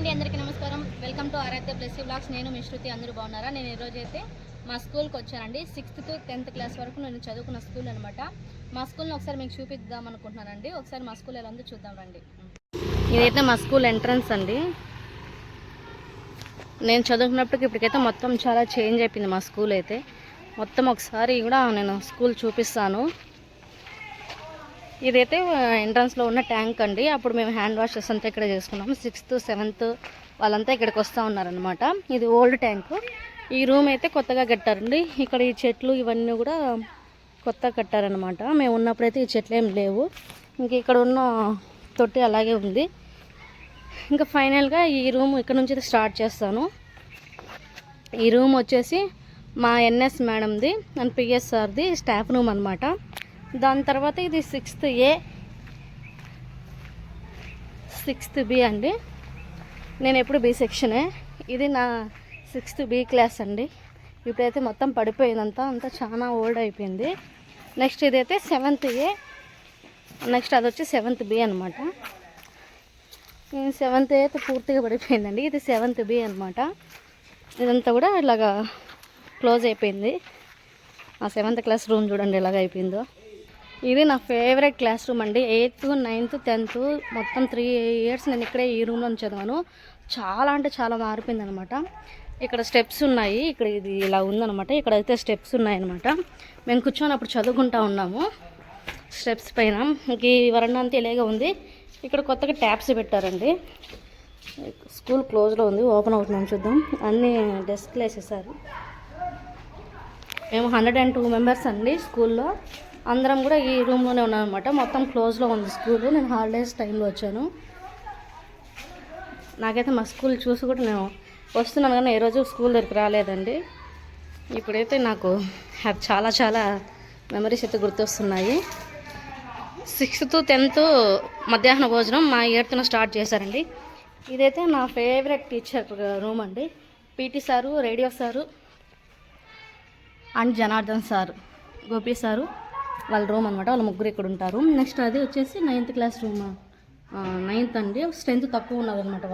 అండి, అందరికీ నమస్కారం. Welcome to Aaradhya plus vlogs. నేను మీ శృతి. అందరూ బాగున్నారా? నేను ఈరోజు అయితే మా స్కూల్కి వచ్చానండి. 6th to 10th క్లాస్ వరకు నేను చదువుకున్న స్కూల్ అనమాట. మా స్కూల్ని ఒకసారి మీకు చూపిద్దాం అనుకుంటున్నానండి. ఒకసారి మా స్కూల్ ఎలా ఉందో చూద్దాం రండి. ఇదైతే మా స్కూల్ ఎంట్రన్స్ అండి. నేను చదువుకున్నప్పటికి ఇప్పటికైతే మొత్తం చాలా చేంజ్ అయిపోయింది మా స్కూల్ అయితే. మొత్తం ఒకసారి కూడా నేను స్కూల్ చూపిస్తాను. ఇదైతే ఎంట్రన్స్లో ఉన్న ట్యాంక్ అండి. అప్పుడు మేము హ్యాండ్ వాషెస్ అంతా ఇక్కడ చేసుకున్నాము. 6th 7th వాళ్ళంతా ఇక్కడికి వస్తూ ఉన్నారనమాట. ఇది ఓల్డ్ ట్యాంకు. ఈ రూమ్ అయితే కొత్తగా కట్టారండి. ఇక్కడ ఈ చెట్లు ఇవన్నీ కూడా కొత్తగా కట్టారనమాట. మేము ఉన్నప్పుడైతే ఈ చెట్లు ఏం లేవు. ఇంక ఇక్కడ ఉన్న తొట్టి అలాగే ఉంది. ఇంకా ఫైనల్గా ఈ రూమ్ ఇక్కడ నుంచి స్టార్ట్ చేస్తాను. ఈ రూమ్ వచ్చేసి మా ఎన్ఎస్ మేడంది అండ్ పిఎస్ సార్ది స్టాఫ్ రూమ్ అనమాట. దాని తర్వాత ఇది 6th A 6th B అండి. నేను ఎప్పుడు బి సెక్షనే. ఇది నా 6th B క్లాస్ అండి. ఇప్పుడైతే మొత్తం పడిపోయిందంతా, అంతా చాలా ఓల్డ్ అయిపోయింది. నెక్స్ట్ ఇదైతే 7th A, నెక్స్ట్ అది వచ్చి 7th B అనమాట. 7th A అయితే పూర్తిగా పడిపోయిందండి. ఇది 7th B అనమాట. ఇదంతా కూడా ఇలాగా క్లోజ్ అయిపోయింది. ఆ 7th క్లాస్ రూమ్ చూడండి ఎలాగ అయిపోయిందో. ఇది నా ఫేవరెట్ క్లాస్ రూమ్ అండి. 8th 9th 10th మొత్తం 3 years నేను ఇక్కడే ఈ రూమ్లో చదివాను. చాలా అంటే చాలా మారిపోయింది అనమాట. ఇక్కడ స్టెప్స్ ఉన్నాయి. ఇక్కడ ఇది ఇలా ఉందనమాట. ఇక్కడ అయితే స్టెప్స్ ఉన్నాయన్నమాట. మేము కూర్చొని చదువుకుంటా ఉన్నాము స్టెప్స్ పైన. ఇంక ఈ వరండా అంతా ఇలాగే ఉంది. ఇక్కడ కొత్తగా ట్యాప్స్ పెట్టారండి. స్కూల్ క్లోజ్లో ఉంది, ఓపెన్ అవుతుందని చూద్దాం. అన్నీ డెస్క్లు వేసేసారు. మేము 102 మెంబర్స్ అండి స్కూల్లో. అందరం కూడా ఈ రూమ్లోనే ఉన్నాం అనమాట. మొత్తం క్లోజ్లో ఉంది స్కూల్. నేను హాలిడేస్ టైంలో వచ్చాను. నాకైతే మా స్కూల్ చూసి కూడా నేను వస్తున్నాను కానీ ఏ రోజు స్కూల్ దగ్గరికి రాలేదండి. ఇప్పుడైతే నాకు చాలా చాలా మెమరీస్ అయితే గుర్తొస్తున్నాయి. 6th to 10th మధ్యాహ్న భోజనం మా 8th స్టార్ట్ చేశారండి. ఇదైతే నా ఫేవరెట్ టీచర్ రూమ్ అండి. PT sir, radio sir and Janardhan sir, Gopi sir వాళ్ళ రూమ్ అనమాట. వాళ్ళ ముగ్గురు ఇక్కడ ఉంటారు. నెక్స్ట్ అది వచ్చేసి 9th క్లాస్ రూమ్. 9th అండి. స్ట్రెంత్ తక్కువ ఉన్నారనమాట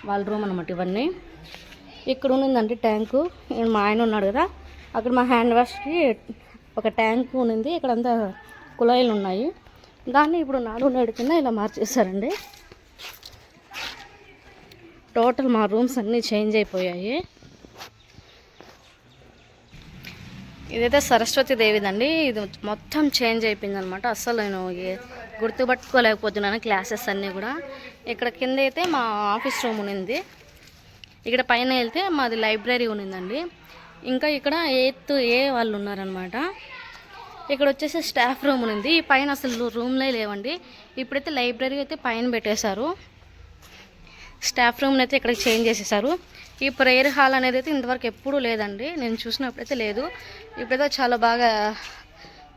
వాళ్ళ రూమ్ అనమాట. ఇవన్నీ ఇక్కడ ఉన్నదండి ట్యాంకు. మా ఆయన ఉన్నాడు కదా, అక్కడ మా హ్యాండ్ వాష్కి ఒక ట్యాంకు ఉంది. ఇక్కడంతా కుళాయిలు ఉన్నాయి. దాన్ని ఇప్పుడు 4 కింద ఇలా మార్చేశారండి. టోటల్ మా రూమ్స్ అన్నీ చేంజ్ అయిపోయాయి. ఇదైతే సరస్వతి దేవిదండి. ఇది మొత్తం చేంజ్ అయిపోయింది అనమాట. అస్సలు నేను గుర్తుపట్టుకోలేకపోతున్నాను క్లాసెస్ అన్నీ కూడా. ఇక్కడ కింద అయితే మా ఆఫీస్ రూమ్ ఉన్నింది. ఇక్కడ పైన వెళ్తే మాది లైబ్రరీ ఉన్నిందండి. ఇంకా ఇక్కడ 8th A వాళ్ళు ఉన్నారనమాట. ఇక్కడ వచ్చేసి స్టాఫ్ రూమ్ ఉన్నింది. ఈ పైన అసలు రూమ్లే లేవండి. ఇప్పుడైతే లైబ్రరీ అయితే పైన పెట్టేశారు. స్టాఫ్ రూమ్ని అయితే ఇక్కడికి చేంజ్ చేసేసారు. ఈ ప్రేయర్ హాల్ అనేది అయితే ఇంతవరకు ఎప్పుడూ లేదండి. నేను చూసినప్పుడైతే లేదు. ఇప్పుడైతే చాలా బాగా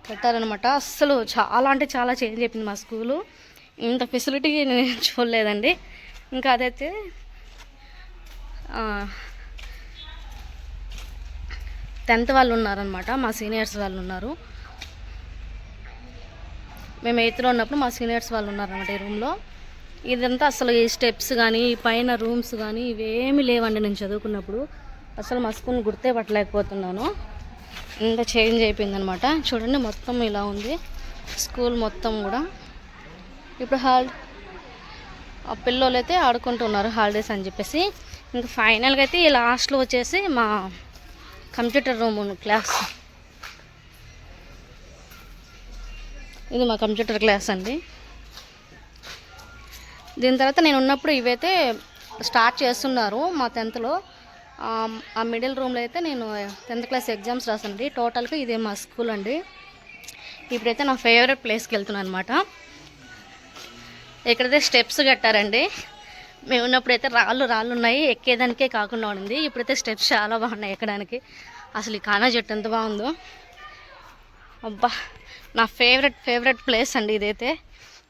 పెట్టారనమాట. అస్సలు చాలా అంటే చాలా చేంజ్ అయిపోయింది మా స్కూలు. ఇంత ఫెసిలిటీ నేను చూడలేదండి. ఇంకా అదైతే 10th వాళ్ళు ఉన్నారనమాట. మా సీనియర్స్ వాళ్ళు ఉన్నారు. మేము 8thలో ఉన్నప్పుడు మా సీనియర్స్ వాళ్ళు ఉన్నారనమాట ఈ రూమ్లో. ఇదంతా అసలు ఈ స్టెప్స్ కానీ ఈ పైన రూమ్స్ కానీ ఇవేమీ లేవండి. నేను చదువుకున్నప్పుడు అసలు మా స్కూల్ని గుర్తే పట్టలేకపోతున్నాను. ఇంత చేంజ్ అయిపోయిందనమాట. చూడండి మొత్తం ఇలా ఉంది స్కూల్ మొత్తం కూడా. ఇప్పుడు ఆ పిల్లలు అయితే ఆడుకుంటున్నారు హాలిడేస్ అని చెప్పేసి. ఇంకా ఫైనల్గా అయితే ఈ లాస్ట్లో వచ్చేసి మా కంప్యూటర్ రూమ్ క్లాస్. ఇది మా కంప్యూటర్ క్లాస్ అండి. దీని తర్వాత నేను ఉన్నప్పుడు ఇవైతే స్టార్ట్ చేస్తున్నారు మా 10thలో. ఆ మిడిల్ రూమ్లో అయితే నేను 10th క్లాస్ ఎగ్జామ్స్ రాసానండి. టోటల్గా ఇదే మా స్కూల్ అండి. ఇప్పుడైతే నా ఫేవరెట్ ప్లేస్కి వెళ్తున్నాను అనమాట. ఇక్కడైతే స్టెప్స్ కట్టారండి. మేము ఉన్నప్పుడైతే రాళ్ళు ఉన్నాయి, ఎక్కేదానికే కాకుండా ఉంది. ఇప్పుడైతే స్టెప్స్ చాలా బాగున్నాయి ఎక్కడానికి. అసలు ఈ కానా చెట్టు ఎంత బాగుందో. అబ్బా, నా ఫేవరెట్ ప్లేస్ అండి ఇదైతే.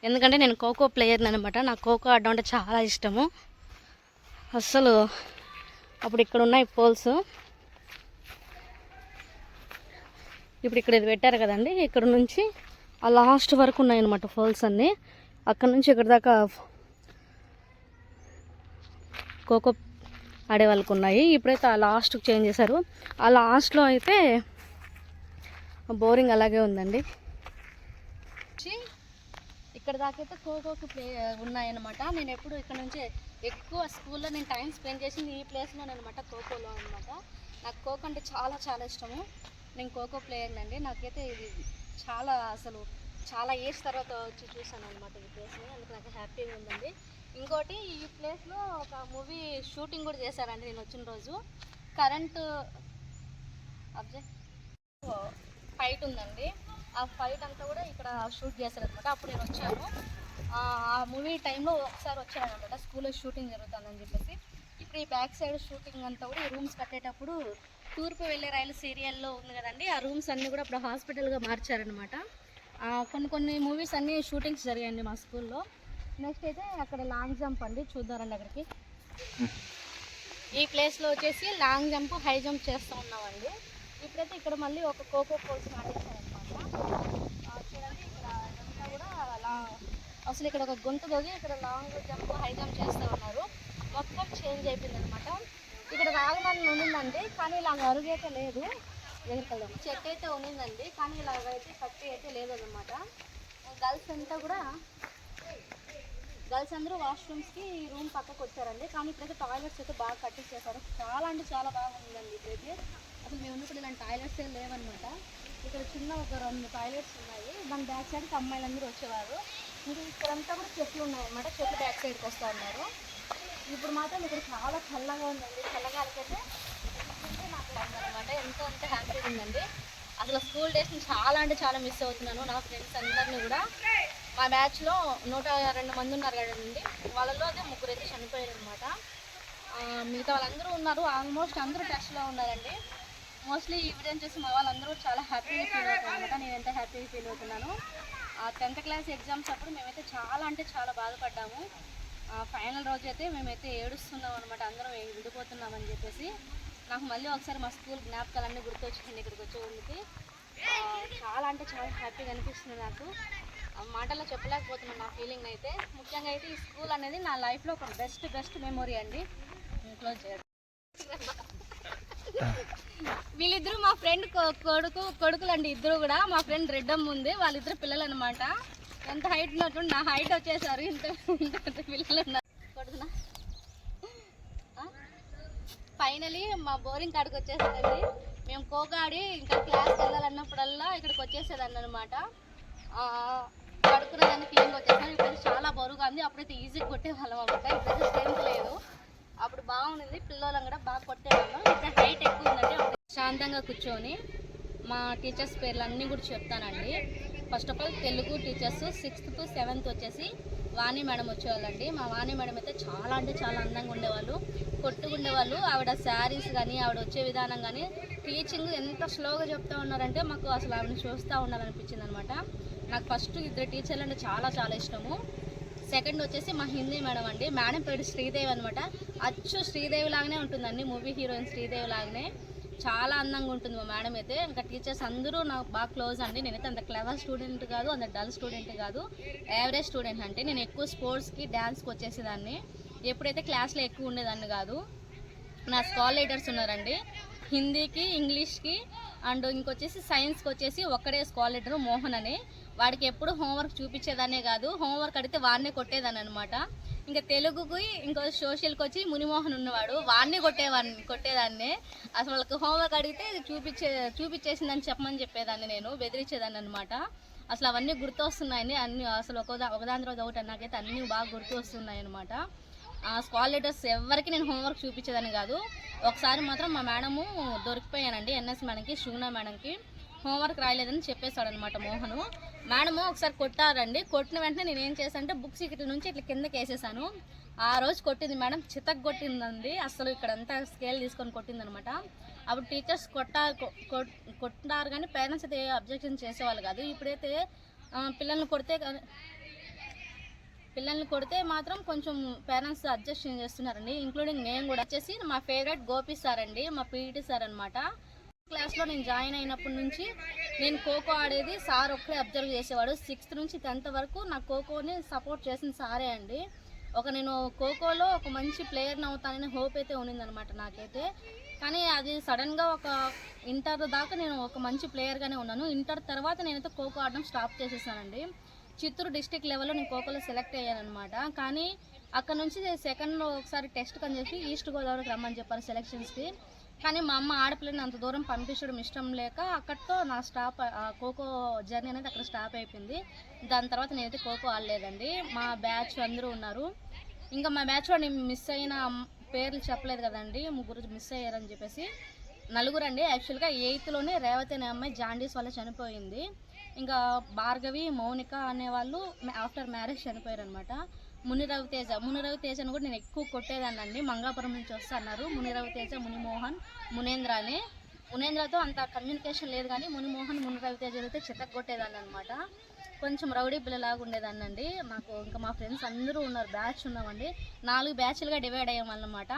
ఎందుకంటే నేను ఖోఖో ప్లేయర్ని అనమాట. నాకు ఖోఖో ఆడడం అంటే చాలా ఇష్టము. అస్సలు అప్పుడు ఇక్కడ ఉన్నాయి పోల్స్. ఇప్పుడు ఇక్కడ ఇది పెట్టారు కదండి. ఇక్కడ నుంచి ఆ లాస్ట్ వరకు ఉన్నాయన్నమాట పోల్స్ అన్నీ. అక్కడ నుంచి ఇక్కడ దాకా ఖోఖో ఆడే వాళ్ళకు ఉన్నాయి. ఇప్పుడైతే ఆ లాస్ట్కి చేంజ్ చేశారు. ఆ లాస్ట్లో అయితే బోరింగ్ అలాగే ఉందండి. ఇక్కడ దాకైతే ఖోఖోకి ఉన్నాయన్నమాట. నేను ఎప్పుడు ఇక్కడ నుంచి ఎక్కువ స్కూల్లో నేను టైం స్పెండ్ చేసింది ఈ ప్లేస్లో అనమాట, ఖోఖోలో అనమాట. నాకు ఖోఖో అంటే చాలా చాలా ఇష్టము. నేను ఖోఖో ప్లేయర్ అండి. నాకైతే ఇది చాలా అసలు చాలా ఇయర్స్ తర్వాత వచ్చి చూసాను అనమాట ఈ ప్లేస్ని. అందుకు నాకు హ్యాపీగా ఉందండి. ఇంకోటి ఈ ప్లేస్లో ఒక మూవీ షూటింగ్ కూడా చేశారండి నేను వచ్చిన రోజు. కరెంటు ఫైట్ ఉందండి. ఆ ఫైట్ అంతా కూడా ఇక్కడ షూట్ చేశారనమాట. అప్పుడు నేను వచ్చాను. ఆ మూవీ టైంలో ఒకసారి వచ్చాను అనమాట. స్కూల్లో షూటింగ్ జరుగుతుందని చెప్పేసి. ఇప్పుడు ఈ బ్యాక్ సైడ్ షూటింగ్ అంతా కూడా ఈ రూమ్స్ కట్టేటప్పుడు తూర్పు వెళ్ళే రైలు సీరియల్లో ఉంది కదండి, ఆ రూమ్స్ అన్నీ కూడా ఇప్పుడు హాస్పిటల్గా మార్చారనమాట. కొన్ని మూవీస్ అన్నీ షూటింగ్స్ జరిగాయండి మా స్కూల్లో. నెక్స్ట్ అయితే అక్కడ లాంగ్ జంప్ అండి, చూద్దారండి అక్కడికి. ఈ ప్లేస్లో వచ్చేసి లాంగ్ జంప్, హై జంప్ చేస్తూ ఉన్నామండి. ఇప్పుడైతే ఇక్కడ మళ్ళీ ఒక ఖోఖో కోర్స్ నాటేశారనమాట. చూడండి ఇక్కడ అంతా కూడా అసలు ఇక్కడ ఒక గుంట తోగి ఇక్కడ లాంగ్ జంప్, హై జంప్ చేస్తూ ఉన్నారు. మొత్తం చేంజ్ అయిపోయింది అనమాట. ఇక్కడ రాగమని ఉండిందండి, కానీ ఇలా అరుగైతే లేదు. ఎదురుకెళ్దాం. చెట్టు అయితే ఉన్నిందండి, కానీ ఇలాగైతే కట్టి అయితే లేదన్నమాట. గర్ల్స్ అందరూ వాష్రూమ్స్కి రూమ్ పక్కకు వచ్చారండి. కానీ ఇప్పుడైతే టాయిలెట్స్ అయితే బాగా కట్టించేశారు. చాలా అంటే చాలా బాగుందండి ఇప్పుడైతే. అసలు మేము ఉన్నప్పుడు ఇలాంటి టాయిలెట్స్ ఏం లేవన్నమాట. ఇక్కడ చిన్న ఒక 2 టాయిలెట్స్ ఉన్నాయి. దాని బ్యాక్ సైడ్కి అమ్మాయిలందరూ వచ్చేవారు. ఇంకా ఇక్కడంతా కూడా చెట్లు ఉన్నాయన్నమాట. చెట్లు బ్యాక్ సైడ్కి వస్తూ ఉన్నారు. ఇప్పుడు మాత్రం ఇక్కడ చాలా చల్లగా ఉందండి. చల్లగాలికైతే నాకు అనమాట ఎంతో అంత హ్యాపీగా ఉందండి. అసలు స్కూల్ డేస్ని చాలా అంటే చాలా మిస్ అవుతున్నాను. నా ఫ్రెండ్స్ అందరినీ కూడా, మా బ్యాచ్లో 102 మంది ఉన్నారు కదండి, వాళ్ళలో అదే 3 అయితే చనిపోయారు అనమాట. మిగతా వాళ్ళందరూ ఉన్నారు, ఆల్మోస్ట్ అందరూ టచ్లో ఉన్నారండి. మోస్ట్లీ ఈ వీడియోని చూసి మా వాళ్ళందరూ చాలా హ్యాపీగా ఫీల్ అవుతారు అనమాట. నేను ఎంత హ్యాపీగా ఫీల్ అవుతున్నాను. 10th క్లాస్ ఎగ్జామ్స్ అప్పుడు మేమైతే చాలా అంటే చాలా బాధపడ్డాము. ఫైనల్ రోజు అయితే మేమైతే ఏడుస్తున్నాం అనమాట, అందరం విడిపోతున్నామని చెప్పేసి. నాకు మళ్ళీ ఒకసారి మా స్కూల్ జ్ఞాపకాలన్నీ గుర్తొచ్చింది ఇక్కడికి వచ్చే వాళ్ళకి. చాలా అంటే చాలా హ్యాపీగా అనిపిస్తుంది నాకు. మాటల్లో చెప్పలేకపోతున్నాను నా ఫీలింగ్ అయితే. ముఖ్యంగా అయితే ఈ స్కూల్ అనేది నా లైఫ్లో ఒక బెస్ట్ మెమొరీ అండి. క్లోజ్ చేయాలి. వీళ్ళిద్దరూ మా ఫ్రెండ్ కొడుకులు అండి. ఇద్దరు కూడా మా ఫ్రెండ్ రెడ్డమ్మ ఉంది, వాళ్ళిద్దరు పిల్లలు అనమాట. ఎంత హైట్ ఉన్నట్టు నా హైట్ వచ్చేసారు. ఇంత పిల్లలు ఉన్నారు. కొడుకునా ఫైనలీ మా బోరింగ్ కాడికి వచ్చేసారండి. మేము ఖోఖో ఆడి ఇంకా క్లాస్కి వెళ్ళాలన్నప్పుడల్లా ఇక్కడికి వచ్చేసేదాన్ని అనమాట. పడుకునేదాన్ని ఫీలింగ్ వచ్చేసాను. ఇప్పుడైతే చాలా బరువుగా ఉంది. అప్పుడైతే ఈజీగా కొట్టేవాళ్ళం అనమాట. ఇప్పుడైతే స్ట్రెంత్ లేదు. అప్పుడు బాగుంది, పిల్లలను కూడా బాగా కొట్టేవాళ్ళం. ఇప్పుడు హైట్ ఎక్కువ ఉందండి. శాంతంగా కూర్చొని మా టీచర్స్ పేర్లు అన్నీ కూడా చెప్తానండి. First of all Telugu teachers 6th to 7th వచ్చేసి వాణి మేడం వచ్చేవాళ్ళండి. మా వాణి మేడం అయితే చాలా అంటే చాలా అందంగా ఉండేవాళ్ళు, కొట్టుకుండేవాళ్ళు. ఆవిడ శారీస్ కానీ ఆవిడ వచ్చే విధానం కానీ టీచింగ్ ఎంత స్లోగా చెప్తూ ఉన్నారంటే మాకు అసలు ఆవిడని చూస్తూ ఉండాలనిపించింది అనమాట. నాకు ఫస్ట్ 2 టీచర్లు అంటే చాలా చాలా ఇష్టము. సెకండ్ వచ్చేసి మా హిందీ మేడం అండి. మేడం పేరు శ్రీదేవి అనమాట. అచ్చు శ్రీదేవి లాగానే ఉంటుందండి, మూవీ హీరోయిన్ శ్రీదేవి లాగానే. చాలా అందంగా ఉంటుంది మా మేడం అయితే. ఇంకా టీచర్స్ అందరూ నాకు బాగా క్లోజ్ అండి. నేనైతే అంత క్లెవర్ స్టూడెంట్ కాదు, అంత డల్ స్టూడెంట్ కాదు, యావరేజ్ స్టూడెంట్. అంటే నేను ఎక్కువ స్పోర్ట్స్కి డ్యాన్స్కి వచ్చేసేదాన్ని. ఎప్పుడైతే క్లాస్లో ఎక్కువ ఉండేదాన్ని కాదు. నా స్కాల్ లీడర్స్ ఉన్నారండి, హిందీకి, ఇంగ్లీష్కి అండ్ ఇంకొచ్చేసి సైన్స్కి వచ్చేసి ఒక్కడే స్కాల్ లీడరు మోహన్ అని. వాడికి ఎప్పుడు హోంవర్క్ చూపించేదాన్నే కాదు, హోంవర్క్ అడిగితే వాడినే కొట్టేదాన్ని అనమాట. ఇంకా తెలుగుకి ఇంకో సోషల్కి వచ్చి మునిమోహన్ ఉన్నవాడు, వాడిని కొట్టేదాన్ని. అసలు వాళ్ళకి హోంవర్క్ అడిగితే చూపించేసిందని చెప్పమని చెప్పేదాన్ని, నేను బెదిరించేదాన్ని అనమాట. అసలు అవన్నీ గుర్తు వస్తున్నాయని అన్ని అసలు ఒకదాని తర్వాత ఒకటి నాకైతే అన్నీ బాగా గుర్తు వస్తున్నాయి అనమాట. స్కాల్ లెటర్స్ ఎవరికి నేను హోంవర్క్ చూపించేదాన్ని కాదు. ఒకసారి మాత్రం మా మేడము దొరికిపోయానండి, ఎన్ఎస్ మేడంకి, శుగుణ మేడంకి. హోంవర్క్ రాయలేదని చెప్పేశాడు అనమాట మోహను. మేడము ఒకసారి కొట్టారండి. కొట్టిన వెంటనే నేను ఏం చేశానంటే బుక్స్ ఇట్ల నుంచి ఇట్లా కిందకి వేసేసాను. ఆ రోజు కొట్టింది మేడం, చితక్ కొట్టిందండి. అసలు ఇక్కడంతా స్కేల్ తీసుకొని కొట్టిందనమాట. అప్పుడు టీచర్స్ కొట్టారు కానీ పేరెంట్స్ అయితే అబ్జెక్షన్ చేసేవాళ్ళు కాదు. ఇప్పుడైతే పిల్లల్ని కొడితే మాత్రం కొంచెం పేరెంట్స్ అబ్జెక్షన్ చేస్తున్నారండి, ఇంక్లూడింగ్ నేను కూడా. వచ్చేసి మా ఫేవరెట్ గోపి సార్ అండి, మా పీఈటీ సార్ అనమాట. క్లాస్లో నేను జాయిన్ అయినప్పటి నుంచి నేను ఖోఖో ఆడేది సార్ ఒక్కడే అబ్జర్వ్ చేసేవాడు. 6th నుంచి 10th వరకు నా ఖోఖోని సపోర్ట్ చేసిన సారే అండి. నేను ఖోఖోలో ఒక మంచి ప్లేయర్ని అవుతానని హోప్ అయితే ఉన్నిందనమాట నాకైతే. కానీ అది సడన్గా ఒక ఇంటర్ దాకా నేను ఒక మంచి ప్లేయర్గానే ఉన్నాను. ఇంటర్ తర్వాత నేనైతే ఖోఖో ఆడడం స్టాప్ చేసేసానండి. చిత్తూరు డిస్టిక్ లెవెల్లో నేను ఖోఖోలో సెలెక్ట్ అయ్యానమాట. కానీ అక్కడ నుంచి సెకండ్లో ఒకసారి టెస్ట్ అని చెప్పి ఈస్ట్ గోదావరికి రమ్మని చెప్పారు సెలెక్షన్స్కి. కానీ మా అమ్మ ఆడపిల్లని అంత దూరం పంపించడం ఇష్టం లేక అక్కడితో నా ఖోఖో జర్నీ అనేది అక్కడ స్టాప్ అయిపోయింది. దాని తర్వాత నేనైతే ఖోఖో ఆడలేదండి. మా బ్యాచ్ అందరూ ఉన్నారు. ఇంకా మా బ్యాచ్లో నేను మిస్ అయిన పేర్లు చెప్పలేదు కదండి, 3 మిస్ అయ్యారని చెప్పేసి. 4 అండి. యాక్చువల్గా 8థ్లోనే రేవతి అనే అమ్మాయి జాండీస్ వల్ల చనిపోయింది. ఇంకా భార్గవి, మౌనిక అనేవాళ్ళు ఆఫ్టర్ మ్యారేజ్ చనిపోయారు అనమాట. ముని రవితేజను కూడా నేను ఎక్కువ కొట్టేదాన్నండి. మంగాపురం నుంచి వస్తున్నారు. ముని రవితేజ, మునిమోహన్, మునేంద్రతో అంత కమ్యూనికేషన్ లేదు, కానీ ముని రవితేజ అయితే చితక్ కొట్టేదాన్ని అనమాట. కొంచెం రౌడీ పిల్లలాగా ఉండేదాన్నండి. నాకు ఇంకా మా ఫ్రెండ్స్ అందరూ ఉన్నారు, బ్యాచ్ ఉన్నామండి. 4 బ్యాచ్లుగా డివైడ్ అయ్యామన్నమాట.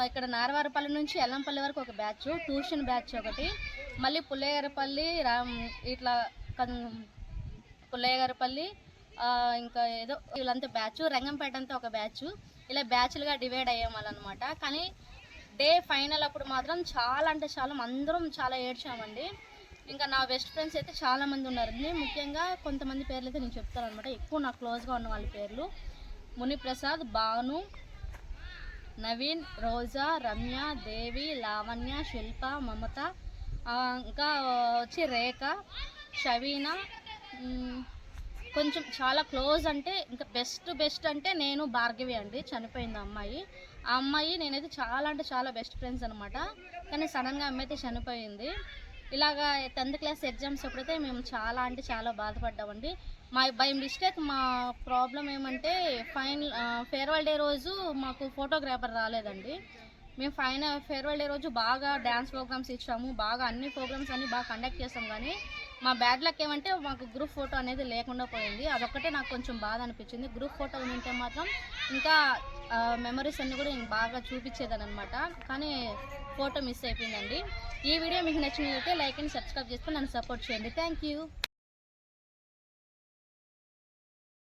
ఇక్కడ నారవారపల్లి నుంచి ఎల్లంపల్లి వరకు ఒక బ్యాచ్, ట్యూషన్ బ్యాచ్ ఒకటి, మళ్ళీ పుల్లయ్యగారపల్లి ఇట్లా పుల్లయ్యగారపల్లి ఇంకా ఏదో వీళ్ళంతా బ్యాచ్, రంగంపేట అంతా ఒక బ్యాచ్, ఇలా బ్యాచ్లుగా డివైడ్ అయ్యామన్నమాట. కానీ డే ఫైనల్ అప్పుడు మాత్రం చాలా అంటే చాలా అందరం చాలా ఏడ్చామండి. ఇంకా నా బెస్ట్ ఫ్రెండ్స్ అయితే చాలామంది ఉన్నారండి. ముఖ్యంగా కొంతమంది పేర్లు అయితే నేను చెప్తాను అనమాట. ఎక్కువ నాకు క్లోజ్గా ఉన్న వాళ్ళ పేర్లు: మునిప్రసాద్, భాను, నవీన్, రోజా, రమ్య, దేవి, లావణ్య, శిల్ప, మమత, ఇంకా వచ్చి రేఖ, షవీనా. కొంచెం చాలా క్లోజ్ అంటే ఇంకా బెస్ట్ అంటే నేను, భార్గవి అండి. చనిపోయింది అమ్మాయి. ఆ అమ్మాయి నేనైతే చాలా అంటే చాలా బెస్ట్ ఫ్రెండ్స్ అనమాట. కానీ సడన్గా అమ్మాయి అయితే చనిపోయింది. ఇలాగా 10th క్లాస్ ఎగ్జామ్స్ అప్పుడైతే మేము చాలా అంటే చాలా బాధపడ్డామండి. బై మిస్టేక్ మా ప్రాబ్లం ఏమంటే ఫేర్వెల్ డే రోజు మాకు ఫోటోగ్రాఫర్ రాలేదండి. మేము ఫేర్వెల్ డే రోజు బాగా డ్యాన్స్ ప్రోగ్రామ్స్ ఇచ్చాము, బాగా అన్ని ప్రోగ్రామ్స్ అన్నీ బాగా కండక్ట్ చేస్తాం. కానీ మా బ్యాడ్ లక్ ఏమంటే మాకు గ్రూప్ ఫోటో అనేది లేకుండా పోయింది. అదొక్కటే నాకు కొంచెం బాధ అనిపించింది. గ్రూప్ ఫోటో ఉంటే మాత్రం ఇంకా మెమరీస్ అన్నీ కూడా నేను బాగా చూపించేదాన్ని అనమాట. కానీ ఫోటో మిస్ అయిపోయిందండి. ఈ వీడియో మీకు నచ్చినట్లయితే లైక్ అండ్ సబ్స్క్రైబ్ చేసుకొని నన్ను సపోర్ట్ చేయండి. Thank you.